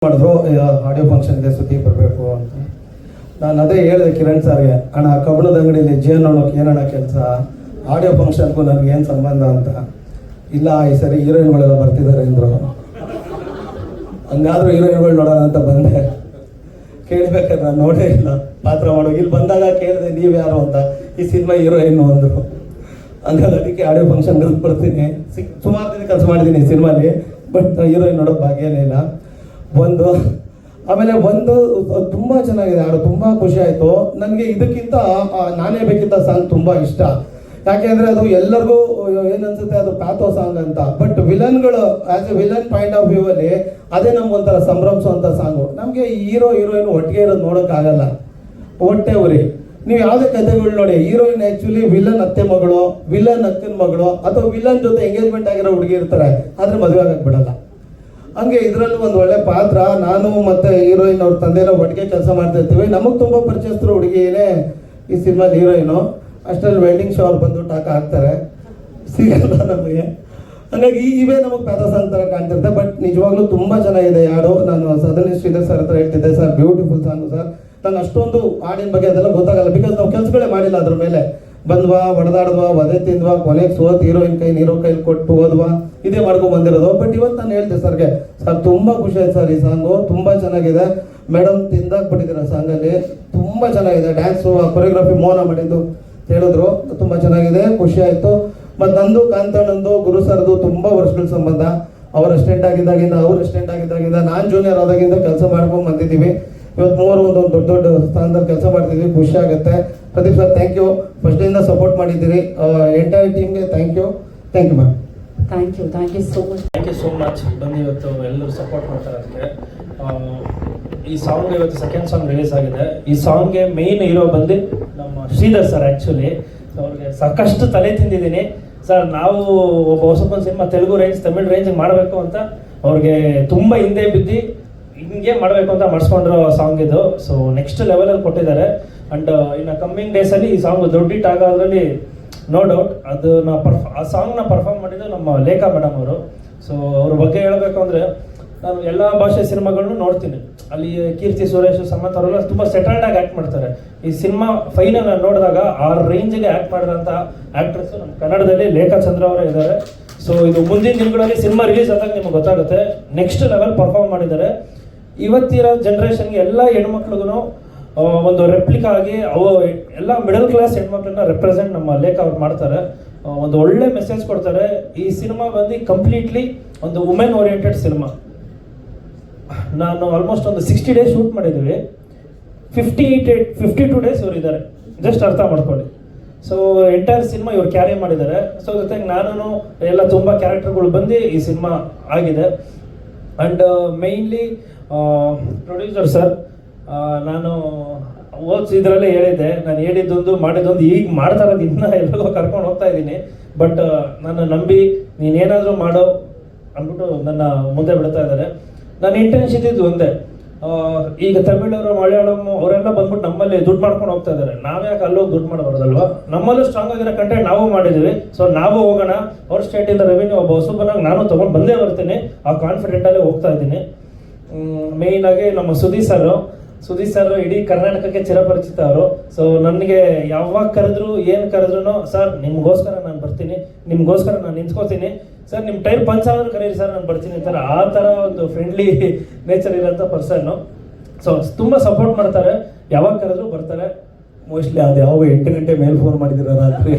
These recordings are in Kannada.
ಮಾಡಿದ್ರು ಆಡಿಯೋ ಫಂಕ್ಷನ್ಗೆ ಸುದ್ದಿ ಬರಬೇಕು ಅಂತ. ನಾನು ಅದೇ ಹೇಳಿದೆ ಕಿರಣ್ ಸರ್ಗೆ, ಅಣ್ಣ ಕಬ್ಬಣದ ಅಂಗಡಿಯಲ್ಲಿ ಜೇನು ನೋಡೋಕೆ ಏನಣ್ಣ ಕೆಲಸ, ಆಡಿಯೋ ಫಂಕ್ಷನ್ಗೂ ನನಗೆ ಏನು ಸಂಬಂಧ ಅಂತ. ಇಲ್ಲ ಈ ಸರಿ ಹೀರೋಯಿನ್ಗಳೆಲ್ಲ ಬರ್ತಿದ್ದಾರೆ ಅಂದರು. ಹಂಗಾದ್ರೂ ಹೀರೋಯಿನ್ಗಳು ನೋಡೋಣ ಅಂತ ಬಂದೆ. ಕೇಳ್ಬೇಕಾದ್ರೆ ನಾನು ನೋಡೇ ಇಲ್ಲ ಪಾತ್ರ ಮಾಡೋ. ಇಲ್ಲಿ ಬಂದಾಗ ಕೇಳಿದೆ ನೀವು ಯಾರು ಅಂತ, ಈ ಸಿನಿಮಾ ಹೀರೋಯಿನ್ನು ಅಂದರು. ಹಂಗಾಗಿ ಅದಕ್ಕೆ ಆಡಿಯೋ ಫಂಕ್ಷನ್ಗಳಿಗೆ ಬರ್ತೀನಿ. ಸುಮಾರು ದಿನ ಕೆಲಸ ಮಾಡಿದ್ದೀನಿ ಈ ಸಿನಿಮಾಲಿ, ಬಟ್ ಹೀರೋಯಿನ್ ನೋಡೋಕೆ ಭಾಗ್ಯನೇ ಇಲ್ಲ. ಆಮೇಲೆ ತುಂಬ ಚೆನ್ನಾಗಿದೆ ಹಾಡು, ತುಂಬ ಖುಷಿ ಆಯಿತು ನನಗೆ. ಇದಕ್ಕಿಂತ ನಾನೇ ಬೇಕಿದ್ದ ಸಾಂಗ್ ತುಂಬ ಇಷ್ಟ. ಯಾಕೆಂದರೆ ಅದು ಎಲ್ಲರಿಗೂ ಏನನ್ಸುತ್ತೆ, ಅದು ಪ್ಯಾಥೋ ಸಾಂಗ್ ಅಂತ. ಬಟ್ ವಿಲನ್ಗಳು as a villain point of view ಅಲ್ಲಿ ಅದೇ ನಮ್ಗೊಂಥರ ಸಂಭ್ರಮಿಸುವಂಥ ಸಾಂಗು. ನಮಗೆ ಹೀರೋ ಹೀರೋಯಿನ್ ಒಟ್ಟಿಗೆ ಇರೋದು ನೋಡೋಕ್ಕಾಗಲ್ಲ, ಹೊಟ್ಟೆ ಉರಿ. ನೀವು ಯಾವುದೇ ಕಥೆಗಳು ನೋಡಿ, ಹೀರೋಯಿನ್ ಆ್ಯಕ್ಚುಲಿ ವಿಲನ್ ಅತ್ತೆ ಮಗಳು, ವಿಲನ್ ಅಕ್ಕನ ಮಗಳು, ಅಥವಾ ವಿಲನ್ ಜೊತೆ ಎಂಗೇಜ್ಮೆಂಟ್ ಆಗಿರೋ ಹುಡುಗಿ ಇರ್ತಾರೆ, ಆದರೆ ಮದುವೆ ಆಗಕ್ಕೆ ಬಿಡಲ್ಲ. ಹಂಗೆ ಇದರಲ್ಲೂ ಒಂದು ಒಳ್ಳೆ ಪಾತ್ರ. ನಾನು ಮತ್ತು ಹೀರೋಯಿನ್ ಅವ್ರ ತಂದೆಲ್ಲ ಒಟ್ಟಿಗೆ ಕೆಲಸ ಮಾಡ್ತಾ ಇರ್ತೀವಿ. ನಮಗೆ ತುಂಬ ಪರಿಚಯಸ್ಥರು ಹುಡುಗಿನೇ ಈ ಸಿನಿಮಾದ ಹೀರೋಯಿನು. ಅಷ್ಟರಲ್ಲಿ ವೆಡ್ಡಿಂಗ್ ಶೋ ಅವ್ರು ಬಂದು ಟಾಕ ಹಾಕ್ತಾರೆ, ಸಿಗಲ್ಲ ನಮಗೆ. ಹಾಗಾಗಿ ಇವೇ ನಮಗೆ ಪ್ಯಾಥೋಸ್ ಅಂತರ ಕಾಣ್ತಿರುತ್ತೆ. ಬಟ್ ನಿಜವಾಗ್ಲೂ ತುಂಬ ಚೆನ್ನಾಗಿದೆ ಹಾಡು. ನಾನು ಸದನಿ ಶ್ರೀಧರ್ ಸರ್ ಹತ್ರ ಹೇಳ್ತಿದ್ದೆ, ಸರ್ ಬ್ಯೂಟಿಫುಲ್ ಸಾಂಗು ಸರ್. ನಂಗೆ ಅಷ್ಟೊಂದು ಹಾಡಿನ ಬಗ್ಗೆ ಅದೆಲ್ಲ ಗೊತ್ತಾಗಲ್ಲ, ಬಿಕಾಸ್ ನಾವು ಕೆಲಸಗಳೇ ಮಾಡಿಲ್ಲ ಅದ್ರ ಮೇಲೆ. ಬಂದ್ವಾ, ಹೊಡೆದಾಡ್ವಾ, ವಧೆ ತಿಂದ್ವಾ, ಕೊನೆಗೆ ಸೋತ್ ಹೀರೋಯಿನ್ ನೀರೋ ಕೈಲಿ ಕೊಟ್ಟು ಹೋದ್ವಾ, ಇದೇ ಮಾಡ್ಕೊಂಡು ಬಂದಿರೋದು. ಬಟ್ ಇವತ್ತು ನಾನು ಹೇಳ್ತೆ ಸರ್ಗೆ, ಸರ್ ತುಂಬ ಖುಷಿ ಆಯ್ತು ಸರ್, ಈ ಸಾಂಗು ತುಂಬ ಚೆನ್ನಾಗಿದೆ. ಮೇಡಮ್ ತಿಂದಾಕ್ಬಿಟ್ಟಿದ್ದೀರ ಸಾಂಗಲ್ಲಿ, ತುಂಬ ಚೆನ್ನಾಗಿದೆ. ಡ್ಯಾನ್ಸು, ಕೊರಿಯೋಗ್ರಫಿ ಮೋನ ಮಾಡಿದ್ದು ಹೇಳಿದ್ರು, ತುಂಬ ಚೆನ್ನಾಗಿದೆ, ಖುಷಿ ಆಯಿತು. ಮತ್ತು ನಂದು ಕಾಂತಣ್ಣಂದು ಗುರು ಸರ್ದು ತುಂಬ ವರ್ಷಗಳ ಸಂಬಂಧ. ಅವ್ರ ಅಸಿಸ್ಟೆಂಟ್ ಆಗಿದ್ದಾಗಿಂದ ನಾನು ಜೂನಿಯರ್ ಆದಾಗಿಂದ ಕೆಲಸ ಮಾಡ್ಕೊಂಡು ಬಂದಿದ್ದೀವಿ. ಇವತ್ತು ಮೂವರು ಒಂದು ದೊಡ್ಡ ಸ್ಥಾನದಲ್ಲಿ ಕೆಲಸ ಮಾಡ್ತಿದ್ವಿ, ಖುಷಿ ಆಗುತ್ತೆ. ಪ್ರದೀಪ್ ಸರ್ ಥ್ಯಾಂಕ್ ಯು, ಫಸ್ಟಿಂದ ಸಪೋರ್ಟ್ ಮಾಡಿದ್ದೀರಿ. ಎಂಟೈರ್ ಟೀಮ್ಗೆ thank you ma'am. Thank you so much ಬಂದು ಇವತ್ತು ಎಲ್ಲರೂ ಸಪೋರ್ಟ್ ಮಾಡ್ತಾರೆ. ಅದಕ್ಕೆ ಈ ಸಾಂಗ್ ಇವತ್ತು ಸೆಕೆಂಡ್ ಸಾಂಗ್ ರಿಲೀಸ್ ಆಗಿದೆ. ಈ ಸಾಂಗ್ಗೆ ಮೇನ್ ಹೀರೋ ಬಂದು ನಮ್ಮ ಶ್ರೀಧರ್ ಸರ್. ಆ್ಯಕ್ಚುಲಿ ಅವ್ರಿಗೆ ಸಾಕಷ್ಟು ತಲೆ ತಿಂದಿದ್ದೀನಿ ಸರ್. ನಾವು ಒಬ್ಬ ಹೊಸಬಂದು cinema Telugu range, Tamil range ಮಾಡಬೇಕು ಅಂತ ಅವ್ರಿಗೆ ತುಂಬ ಹಿಂದೆ ಬಿದ್ದು ಹಿಂಗೆ ಮಾಡಬೇಕು ಅಂತ ಮಾಡಿಸ್ಕೊಂಡಿರೋ ಸಾಂಗ್ ಇದು. ಸೊ ನೆಕ್ಸ್ಟ್ ಲೆವೆಲಲ್ಲಿ ಕೊಟ್ಟಿದ್ದಾರೆ. ಆ್ಯಂಡ್ ಇನ್ನು ಕಮ್ಮಿಂಗ್ ಡೇಸಲ್ಲಿ ಈ ಸಾಂಗ್ ದೊಡ್ಡ ಹಿಟ್ ಆಗೋದ್ರಲ್ಲಿ ನೋ ಡೌಟ್. ಅದನ್ನ ಆ ಸಾಂಗ್ನ ಪರ್ಫಾರ್ಮ್ ಮಾಡಿದ್ದು ನಮ್ಮ ಲೇಖಾ ಮೇಡಮ್ ಅವರು. ಸೊ ಅವ್ರ ಬಗ್ಗೆ ಹೇಳಬೇಕು ಅಂದರೆ, ನಾನು ಎಲ್ಲ ಭಾಷೆ ಸಿನಿಮಾಗಳನ್ನು ನೋಡ್ತೀನಿ. ಅಲ್ಲಿ ಕೀರ್ತಿ ಸುರೇಶ್, ಸಮಂತ್ ಅವರೆಲ್ಲ ತುಂಬ ಸೆಟಲ್ಡ್ ಆಗಿ ಆ್ಯಕ್ಟ್ ಮಾಡ್ತಾರೆ. ಈ ಸಿನಿಮಾ ಫೈನಲ್ ನೋಡಿದಾಗ ಆ ರೇಂಜಿಗೆ ಆ್ಯಕ್ಟ್ ಮಾಡಿರೋಂಥ ಆ್ಯಕ್ಟ್ರೆಸ್ಸು ನಮ್ಮ ಕನ್ನಡದಲ್ಲಿ ಲೇಖಾ ಚಂದ್ರ ಅವರೇ ಇದ್ದಾರೆ. ಸೊ ಇದು ಮುಂದಿನ ದಿನಗಳಲ್ಲಿ ಸಿನಿಮಾ ರಿಲೀಸ್ ಆದಾಗ ನಿಮ್ಗೆ ಗೊತ್ತಾಗುತ್ತೆ, ನೆಕ್ಸ್ಟ್ ಲೆವೆಲ್ ಪರ್ಫಾರ್ಮ್ ಮಾಡಿದ್ದಾರೆ. ಇವತ್ತಿರೋ ಜನ್ರೇಷನ್ಗೆ ಎಲ್ಲ ಹೆಣ್ಮಕ್ಳಿಗೂ ಒಂದು ರೆಪ್ಲಿಕಾ ಆಗಿ ಎಲ್ಲ ಮಿಡಲ್ ಕ್ಲಾಸ್ ಹೆಣ್ಮಕ್ಳನ್ನ ರೆಪ್ರೆಸೆಂಟ್ ನಮ್ಮ ಲೇಖ ಅವ್ರು ಮಾಡ್ತಾರೆ. ಒಂದು ಒಳ್ಳೆ ಮೆಸೇಜ್ ಕೊಡ್ತಾರೆ. ಈ ಸಿನಿಮಾ ಬಂದು ಕಂಪ್ಲೀಟ್ಲಿ ಒಂದು ವುಮೆನ್ ಓರಿಯೆಂಟೆಡ್ ಸಿನಿಮಾ. ನಾನು ಆಲ್ಮೋಸ್ಟ್ ಒಂದು 60 ಡೇಸ್ ಶೂಟ್ ಮಾಡಿದ್ದೀವಿ. 52 ಡೇಸ್ ಇವರು ಇದ್ದಾರೆ, ಜಸ್ಟ್ ಅರ್ಥ ಮಾಡ್ಕೊಳ್ಳಿ. ಸೊ ಎಂಟೈರ್ ಸಿನಿಮಾ ಇವ್ರು ಕ್ಯಾರಿ ಮಾಡಿದ್ದಾರೆ. ಸೊ ಜೊತೆಗೆ ನಾನು ಎಲ್ಲ ತುಂಬ ಕ್ಯಾರೆಕ್ಟರ್ಗಳು ಬಂದು ಈ ಸಿನಿಮಾ ಆಗಿದೆ. ಆ್ಯಂಡ್ ಮೇಯ್ನ್ಲಿ ಪ್ರೊಡ್ಯೂಸರ್ ಸರ್, ನಾನು ಇದರಲ್ಲೇ ಹೇಳಿದ್ದೆ, ನಾನು ಹೇಳಿದ್ದೊಂದು ಮಾಡಿದ್ದೊಂದು, ಈಗ ಮಾಡ್ತಾ ಇರೋದು ಇನ್ನೂ ಎಲ್ಲರಿಗೂ ಕರ್ಕೊಂಡು ಹೋಗ್ತಾ ಇದ್ದೀನಿ. ಬಟ್ ನನ್ನ ನಂಬಿ ನೀನೇನಾದರೂ ಮಾಡೋ ಅಂದ್ಬಿಟ್ಟು ನನ್ನ ಮುಂದೆ ಬಿಡ್ತಾ ಇದ್ದಾರೆ. ನನ್ನ ಇಂಟೆನ್ಷನ್ ಇದ್ದು ಒಂದೇ, ಈಗ ತಮಿಳವರು, ಮಲಯಾಳಂ ಅವರೆಲ್ಲ ಬಂದ್ಬಿಟ್ಟು ನಮ್ಮಲ್ಲಿ ದುಡ್ಡು ಮಾಡ್ಕೊಂಡು ಹೋಗ್ತಾ ಇದ್ದಾರೆ. ನಾವ್ಯಾಕೆ ಅಲ್ಲೋಗಿ ದುಡ್ಡು ಮಾಡಬಾರ್ದಲ್ವಾ? ನಮ್ಮಲ್ಲೂ ಸ್ಟ್ರಾಂಗ್ ಆಗಿರೋ ಕಂಟೆಂಟ್ ನಾವು ಮಾಡಿದ್ದೀವಿ. ಸೊ ನಾವು ಹೋಗೋಣ. ಅವ್ರ ಸ್ಟೇಟಿಂದ ರೆವಿನ್ಯೂ ಒಬ್ಬ ಹೊಸಬನಾಗಿ ನಾನು ತೊಗೊಂಡು ಬಂದೇ ಬರ್ತೀನಿ. ಆ ಕಾನ್ಫಿಡೆಂಟಲ್ಲೇ ಹೋಗ್ತಾ ಇದ್ದೀನಿ. ಮೇಯ್ನಾಗಿ ನಮ್ಮ ಸುದೀಪ್ ಸರ್ ಇಡೀ ಕರ್ನಾಟಕಕ್ಕೆ ಚಿರಪರಿಚಿತ ಅವರು. ಸೊ ನನಗೆ ಯಾವಾಗ ಕರೆದ್ರು, ಏನು ಕರೆದ್ರು, ಸರ್ ನಿಮಗೋಸ್ಕರ ನಾನು ಬರ್ತೀನಿ, ನಿಮಗೋಸ್ಕರ ನಾನು ನಿಂತ್ಕೋತೀನಿ, ಸರ್ ನಿಮ್ಮ ಟೈರ್ ಪಂಚ್ ಆದ್ರೂ ಕರೀರಿ ಸರ್, ನಾನು ಬರ್ತೀನಿ ಅಂತಾರೆ. ಆ ಥರ ಒಂದು ಫ್ರೆಂಡ್ಲಿ ನೇಚರ್ ಇರೋಂಥ ಪರ್ಸನ್ನು. ಸೊ ತುಂಬ ಸಪೋರ್ಟ್ ಮಾಡ್ತಾರೆ, ಯಾವಾಗ ಕರೆದ್ರು ಬರ್ತಾರೆ. ಮೋಸ್ಟ್ಲಿ ಅದು ಯಾವಾಗ 8 ಗಂಟೆ ಮೇಲೆ ಫೋನ್ ಮಾಡಿದ್ದೀರ ರಾತ್ರಿ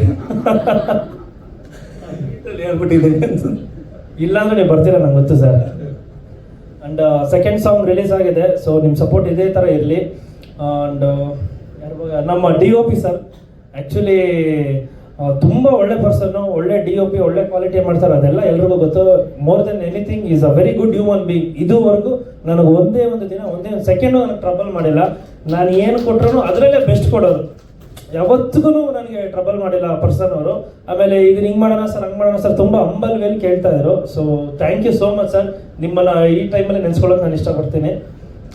ಹೇಳ್ಬಿಟ್ಟಿದ್ದೀನಿ ಅನ್ಸುತ್ತೆ. ಇಲ್ಲಾಂದ್ರೆ ನೀವು ಬರ್ತೀರಾ ನಂಗೆ ಗೊತ್ತು sir. And second song release ಆಗಿದೆ. ಸೊ ನಿಮ್ಮ ಸಪೋರ್ಟ್ ಇದೇ ಥರ ಇರಲಿ. ಆ್ಯಂಡ್ ನಮ್ಮ DOP ಸರ್ ಆ್ಯಕ್ಚುಲಿ ತುಂಬ ಒಳ್ಳೆ ಪರ್ಸನ್ನು, ಒಳ್ಳೆ DOP, ಒಳ್ಳೆ ಕ್ವಾಲಿಟಿ ಮಾಡ್ತಾರೆ. ಅದೆಲ್ಲ ಎಲ್ರಿಗೂ ಗೊತ್ತು. More than anything is a very good human being. ಇದುವರೆಗೂ ನನಗೆ ಒಂದೇ ಒಂದು ಸೆಕೆಂಡು ನನಗೆ ಟ್ರಬಲ್ ಮಾಡಿಲ್ಲ. ನಾನು ಏನು ಕೊಟ್ಟರು ಅದರಲ್ಲೇ ಬೆಸ್ಟ್ ಕೊಡೋದು. ಯಾವತ್ತಿಗೂ ನನಗೆ ಟ್ರಬಲ್ ಮಾಡಿಲ್ಲ ಆ ಪರ್ಸನ್ ಅವರು. ಆಮೇಲೆ ಇದನ್ನ ಹಿಂಗೆ ಮಾಡೋಣ ಸರ್, ಹಂಗೆ ಮಾಡೋಣ ಸರ್, ತುಂಬ ಹಂಬಲ್ ವೇಲಿ ಕೇಳ್ತಾ ಇದ್ರು. So thank you so much sir. ನಿಮ್ಮನ್ನು ಈ ಟೈಮಲ್ಲಿ ನೆನೆಸ್ಕೊಳ್ಳೋಕೆ ನಾನು ಇಷ್ಟಪಡ್ತೀನಿ.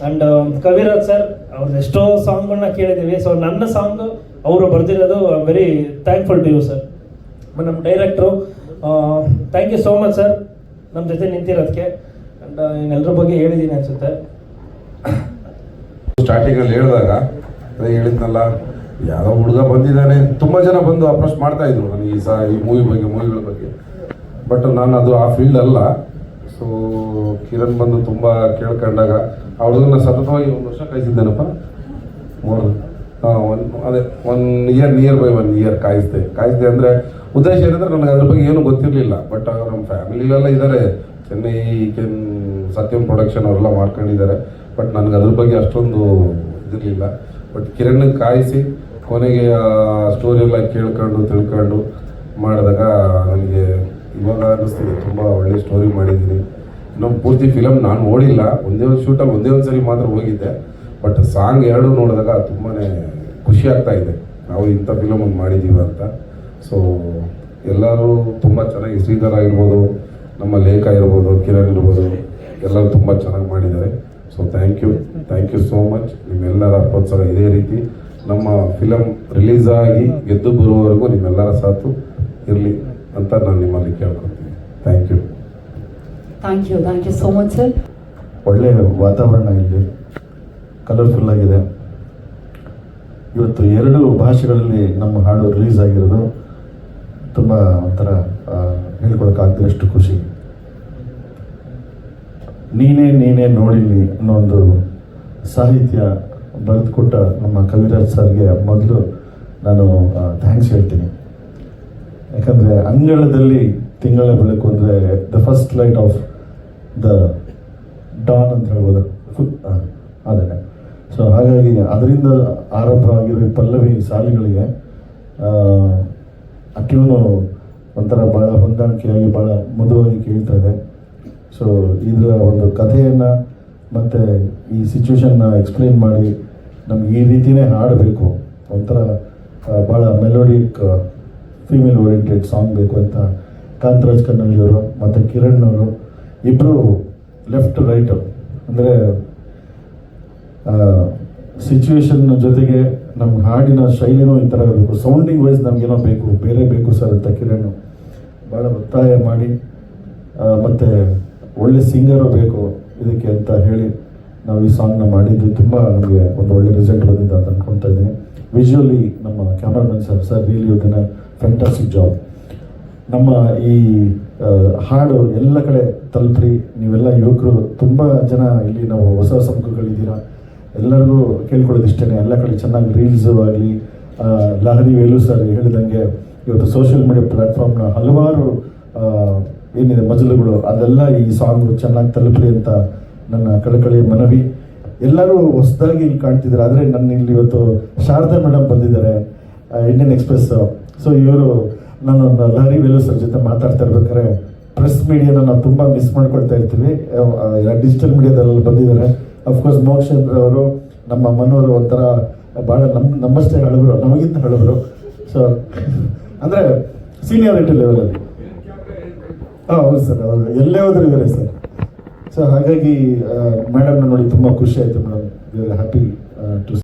ಆ್ಯಂಡ್ ಕವಿರಾಜ್ ಸರ್, ಅವ್ರದ್ದು ಎಷ್ಟೋ ಸಾಂಗ್ಗಳನ್ನ ಕೇಳಿದ್ದೀವಿ. ಸೊ ನನ್ನ ಸಾಂಗು ಅವರು ಬರ್ದಿರೋದು, I am very thankful to you sir. ನಮ್ಮ director, thank you so much sir ನಮ್ಮ ಜೊತೆ ನಿಂತಿರೋದಕ್ಕೆ. ಆ್ಯಂಡ್ ಇನ್ನೆಲ್ಲರ ಬಗ್ಗೆ ಹೇಳಿದ್ದೀನಿ ಅನಿಸುತ್ತೆ. ಸ್ಟಾರ್ಟಿಂಗಲ್ಲಿ ಹೇಳಿದಾಗ ಅದೇ ಹೇಳಿದ್ನಲ್ಲ, ಯಾವುದೋ ಹುಡುಗ ಬಂದಿದ್ದಾನೆ, ತುಂಬ ಜನ ಬಂದು ಅಪ್ರೋಚ್ ಮಾಡ್ತಾ ಇದ್ರು ನನಗೆ ಈ ಮೂವಿಗಳ ಬಗ್ಗೆ. ಬಟ್ ನಾನು ಅದು ಆ ಫೀಲ್ಡ್ ಅಲ್ಲ. ಸೊ ಕಿರಣ್ ಬಂದು ತುಂಬ ಕೇಳ್ಕೊಂಡಾಗ ಆ ಹುಡುಗನ ಸತತವಾಗಿ 1 ವರ್ಷ ಕಾಯಿಸಿದ್ದೇನಪ್ಪ, ಅದೇ 1 ಇಯರ್, ನಿಯರ್ ಬೈ 1 ಇಯರ್ ಕಾಯಿಸಿದೆ ಅಂದರೆ ಉದ್ದೇಶ ಏನಂದರೆ ನನಗೆ ಅದ್ರ ಬಗ್ಗೆ ಏನೂ ಗೊತ್ತಿರಲಿಲ್ಲ. ಬಟ್ ನಮ್ಮ ಫ್ಯಾಮಿಲಿಲೆಲ್ಲ ಇದ್ದಾರೆ, ಚೆನ್ನೈ ಸತ್ಯಂ ಪ್ರೊಡಕ್ಷನ್ ಅವರೆಲ್ಲ ಮಾಡ್ಕೊಂಡಿದ್ದಾರೆ. ಬಟ್ ನನಗೆ ಅದ್ರ ಬಗ್ಗೆ ಅಷ್ಟೊಂದು ಇದಿರಲಿಲ್ಲ. ಬಟ್ ಕಿರಣ್ ಕಾಯಿಸಿ ಕೊನೆಗೆ ಆ ಸ್ಟೋರಿ ಎಲ್ಲ ಕೇಳ್ಕೊಂಡು ತಿಳ್ಕೊಂಡು ಮಾಡಿದಾಗ ನನಗೆ ಇವಾಗ ಅನ್ನಿಸ್ತಿದೆ ತುಂಬ ಒಳ್ಳೆ ಸ್ಟೋರಿ ಮಾಡಿದ್ದೀನಿ. ಇನ್ನೊಂದು ಪೂರ್ತಿ ಫಿಲಮ್ ನಾನು ನೋಡಿಲ್ಲ, ಒಂದೇ ಒಂದು ಶೂಟಲ್ಲಿ ಒಂದೇ ಒಂದು ಸರಿ ಮಾತ್ರ ಹೋಗಿದ್ದೆ. ಬಟ್ ಸಾಂಗ್ 2 ನೋಡಿದಾಗ ತುಂಬಾ ಖುಷಿ ಆಗ್ತಾ ಇದೆ, ನಾವು ಇಂಥ ಫಿಲಮ್ ಒಂದು ಮಾಡಿದ್ದೀವಿ ಅಂತ. ಸೊ ಎಲ್ಲರೂ ತುಂಬ ಚೆನ್ನಾಗಿ, ಶ್ರೀಧರ್ ಆಗಿರ್ಬೋದು, ನಮ್ಮ ಲೇಖ ಇರ್ಬೋದು, ಕಿರಣ್ ಇರ್ಬೋದು, ಎಲ್ಲರೂ ತುಂಬ ಚೆನ್ನಾಗಿ ಮಾಡಿದ್ದಾರೆ. So thank you so much. ನಿಮ್ಮೆಲ್ಲರ ಪ್ರೋತ್ಸಾಹ ಇದೇ ರೀತಿ ನಮ್ಮ ಫಿಲಮ್ ರಿಲೀಸ್ ಆಗಿ ಗೆದ್ದು ಬರುವವರೆಗೂ ನಿಮ್ಮೆಲ್ಲರ ಸಾಥು ಇರಲಿ ಅಂತ ನಾನು ನಿಮ್ಮಲ್ಲಿ ಕೇಳ್ಕೊತೀನಿ. Thank you so much sir. ಒಳ್ಳೆಯ ವಾತಾವರಣ ಇಲ್ಲಿ, ಕಲರ್ಫುಲ್ ಆಗಿದೆ. ಇವತ್ತು 2 ಭಾಷೆಗಳಲ್ಲಿ ನಮ್ಮ ಹಾಡು ರಿಲೀಸ್ ಆಗಿರೋದು ತುಂಬ ಒಂಥರ ಹೇಳ್ಕೊಳಕ್ಕಾಗದಷ್ಟು ಖುಷಿ. ನೀನೇ ನೋಡಿಲಿ ಅನ್ನೋ ಒಂದು ಸಾಹಿತ್ಯ ಬರೆದುಕೊಟ್ಟ ನಮ್ಮ ಕವಿರಾಜ್ ಸರ್ಗೆ ಮೊದಲು ನಾನು ಥ್ಯಾಂಕ್ಸ್ ಹೇಳ್ತೀನಿ. ಯಾಕಂದರೆ ಅಂಗಳದಲ್ಲಿ ತಿಂಗಳ ಬೆಳಕು ಅಂದರೆ the first light off the Don ಅಂತ ಹೇಳ್ಬೋದು, ಅದನ್ನೇ. ಸೊ ಹಾಗಾಗಿ ಅದರಿಂದ ಆರಂಭ ಆಗಿರೋ ಈ ಪಲ್ಲವಿ ಸಾಲಿಗಳಿಗೆ ಆ ಟ್ಯೂನು ಒಂಥರ ಭಾಳ ಹೊಂದಾಣಿಕೆಯಾಗಿ ಭಾಳ ಮಧುವಾಗಿ ಕೇಳ್ತಾ ಇದೆ. ಸೊ ಇದರ ಒಂದು ಕಥೆಯನ್ನು ಮತ್ತು ಈ ಸಿಚುವೇಶನ್ನ ಎಕ್ಸ್ಪ್ಲೇನ್ ಮಾಡಿ ನಮ್ಗೆ ಈ ರೀತಿಯೇ ಹಾಡಬೇಕು, ಒಂಥರ ಭಾಳ ಮೆಲೋಡಿಕ್ ಫೀಮೇಲ್ ಓರಿಯೆಂಟೆಡ್ ಸಾಂಗ್ ಬೇಕು ಅಂತ ಕಾಂತರಾಜ್ ಕನ್ನಳ್ಳಿಯವರು ಮತ್ತು ಕಿರಣ್ ಅವರು ಇಬ್ಬರು ಲೆಫ್ಟ್ ರೈಟು ಅಂದರೆ ಸಿಚುವೇಶನ್ ಜೊತೆಗೆ ನಮ್ಮ ಹಾಡಿನ ಶೈಲಿನೂ ಈ ಥರ ಇರಬೇಕು, ಸೌಂಡಿಂಗ್ ವೈಸ್ ನಮಗೇನೋ ಬೇರೆ ಬೇಕು ಸರ್ ಅಂತ ಕಿರಣ್ ಭಾಳ ಒತ್ತಾಯ ಮಾಡಿ, ಮತ್ತು ಒಳ್ಳೆ ಸಿಂಗರು ಬೇಕು ಇದಕ್ಕೆ ಅಂತ ಹೇಳಿ ನಾವು ಈ ಸಾಂಗ್ನ ಮಾಡಿದ್ದು ತುಂಬ ನಮಗೆ ಒಂದು ಒಳ್ಳೆ ರಿಸಲ್ಟ್ ಬಂದಿದೆ ಅಂತ ಅಂದ್ಕೊಳ್ತಾ ಇದ್ದೀನಿ. ವಿಜುವಲಿ ನಮ್ಮ ಕ್ಯಾಮ್ರಾಮನ್ ಸರ್ ರಿಯಲಿ ಇದನ್ನ ಫ್ಯಾಂಟಾಸ್ಟಿಕ್ ಜಾಬ್. ನಮ್ಮ ಈ ಹಾಡು ಎಲ್ಲ ಕಡೆ ತಲುಪ್ರಿ, ನೀವೆಲ್ಲ ಯುವಕರು ತುಂಬ ಜನ ಇಲ್ಲಿ ನಾವು ಹೊಸ ಮಕ್ಕಳುಗಳಿದ್ದೀರಾ, ಎಲ್ಲರಿಗೂ ಕೇಳ್ಕೊಳ್ಳೋದಿಷ್ಟೇ, ಎಲ್ಲ ಕಡೆ ಚೆನ್ನಾಗಿ ರೀಲ್ಸು ಆಗಲಿ, ಲಹರಿ ವೇಲು ಸರ್ ಹೇಳಿದಂಗೆ ಇವತ್ತು ಸೋಷಿಯಲ್ ಮೀಡಿಯಾ ಪ್ಲ್ಯಾಟ್ಫಾರ್ಮ್ನ ಹಲವಾರು ಏನಿದೆ ಮಜಲುಗಳು, ಅದೆಲ್ಲ ಈ ಸಾಂಗು ಚೆನ್ನಾಗಿ ತಲುಪಲಿ ಅಂತ ನನ್ನ ಕಳಕಳಿ ಮನವಿ. ಎಲ್ಲರೂ ಹೊಸದಾಗಿ ಇಲ್ಲಿ ಕಾಣ್ತಿದ್ದಾರೆ, ಆದರೆ ನನ್ನ ಇಲ್ಲಿ ಇವತ್ತು ಶಾರದಾ ಮೇಡಮ್ ಬಂದಿದ್ದಾರೆ ಇಂಡಿಯನ್ ಎಕ್ಸ್ಪ್ರೆಸ್. ಸೊ ಇವರು ನಾನು ಲಹರಿ ವೇಲು ಸರ್ ಜೊತೆ ಮಾತಾಡ್ತಾ ಇರ್ಬೇಕಾದ್ರೆ ಪ್ರೆಸ್ ಮೀಡಿಯಾನ ನಾವು ತುಂಬ ಮಿಸ್ ಮಾಡ್ಕೊಳ್ತಾ ಇರ್ತೀವಿ, ಡಿಜಿಟಲ್ ಮೀಡಿಯಾದಲ್ಲಿ ಬಂದಿದ್ದಾರೆ. ಅಫ್ಕೋರ್ಸ್ ಮೋಕ್ಷೇಂದ್ರ ಅವರು, ನಮ್ಮ ಮನೋರು ಒಂಥರ ಭಾಳ ನಮ್ಮಷ್ಟೇ ಹಳಬರು, ನಮಗಿಂತ ಹಳಬರು. ಸೊ ಅಂದರೆ ಸೀನಿಯಾರಿಟಿ ಲೆವೆಲಲ್ಲಿ ಹೌದು ಸರ್, ಅವರು ಎಲ್ಲೇ ಹೋದ್ರು ಇದ್ದಾರೆ ಸರ್. ಸೊ ಹಾಗಾಗಿ ಮೇಡಮ್ನ ನೋಡಿ ತುಂಬ ಖುಷಿ ಆಯಿತು madam. We are happy to